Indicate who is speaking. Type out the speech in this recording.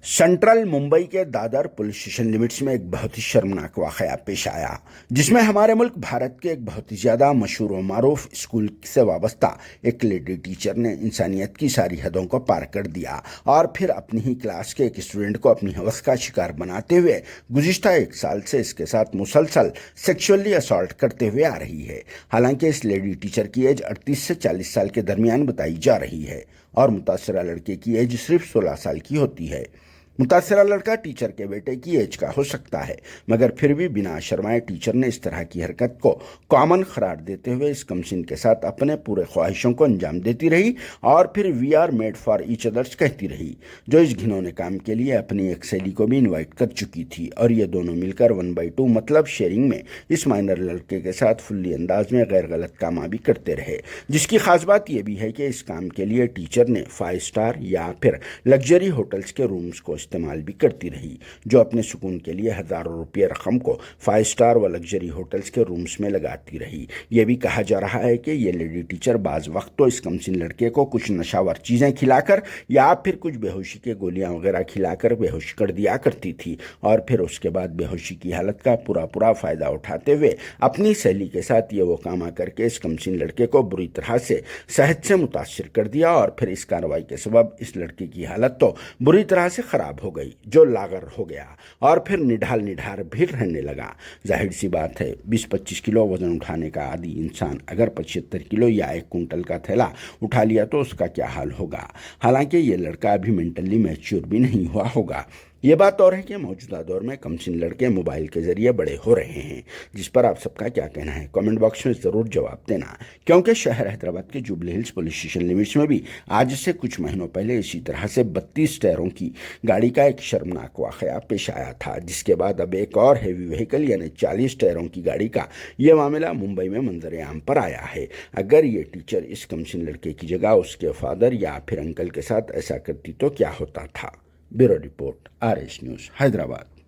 Speaker 1: Central Mumbai के Dadar police station limits में एक बहुत ही शर्मनाक वाकया पेश आया, जिसमें हमारे मुल्क भारत के एक बहुत ही ज़्यादा मशहूर व मारूफ स्कूल से वाबस्ता एक लेडी टीचर ने इंसानियत की सारी हदों को पार कर दिया और फिर अपनी ही क्लास के एक स्टूडेंट को अपनी हवस का शिकार बनाते हुए गुज़िश्ता एक साल से इसके साथ मुसलसल सेक्सुअली असॉल्ट करते हुए आ रही है। हालांकि इस लेडी टीचर की एज 38 से 40 साल के दरमियान बताई जा रही है और मुतासरा लड़के की एज सिर्फ 16 साल की होती है। मुतासरा लड़का टीचर के बेटे की एज का हो सकता है, मगर फिर भी बिना शर्माए टीचर ने इस तरह की हरकत को कॉमन करार देते हुए इस कमसिन के साथ अपने पूरे ख्वाहिशों को अंजाम देती रही और फिर we are made for each others कहती रही, जो इस घिनौने काम के लिए अपनी एक सहेली को भी इन्वाइट कर चुकी थी और ये दोनों मिलकर 1/2 मतलब शेयरिंग में इस माइनर लड़के के साथ फुल्ली अंदाज में गैर गलत काम भी करते रहे। जिसकी खास बात यह भी है कि इस काम के लिए टीचर ने 5 स्टार या फिर लग्जरी होटल्स के रूम्स को इस्तेमाल भी करती रही, जो अपने सुकून के लिए हज़ारों रुपये रकम को 5 स्टार व लग्जरी होटल्स के रूम्स में लगाती रही। यह भी कहा जा रहा है कि ये लेडी टीचर बाज़ वक्त तो इस कमसिन लड़के को कुछ नशावर चीज़ें खिलाकर या फिर कुछ बेहोशी के गोलियां वगैरह खिलाकर बेहोश कर दिया करती थी और फिर उसके बाद बेहोशी की हालत का पूरा फ़ायदा उठाते हुए अपनी सहेली के साथ ये वो काम करके इस कमसिन लड़के को बुरी तरह से सेहत से मुतासर कर दिया और फिर इस कार्रवाई के सबब इस लड़के की हालत तो बुरी तरह से ख़राब हो गई, जो लागर हो गया और फिर निढाल भी रहने लगा। जाहिर सी बात है, 20-25 किलो वजन उठाने का आदी इंसान अगर 75 किलो या 1 कुंटल का थैला उठा लिया तो उसका क्या हाल होगा। हालांकि ये लड़का अभी मेंटली मैच्योर भी नहीं हुआ होगा। ये बात और है कि मौजूदा दौर में कमसिन लड़के मोबाइल के जरिए बड़े हो रहे हैं, जिस पर आप सबका क्या कहना है कमेंट बॉक्स में ज़रूर जवाब देना, क्योंकि शहर हैदराबाद के jubilee hills police station limits में भी आज से कुछ महीनों पहले इसी तरह से 32 टायरों की गाड़ी का एक शर्मनाक वाकया पेश आया था, जिसके बाद अब एक और हैवी व्हीकल यानी 40 टायरों की गाड़ी का ये मामला मुंबई में मंजर आम पर आया है। अगर ये टीचर इस कमसिन लड़के की जगह उसके फादर या फिर अंकल के साथ ऐसा करती तो क्या होता था। Bureau report, RS news, Hyderabad.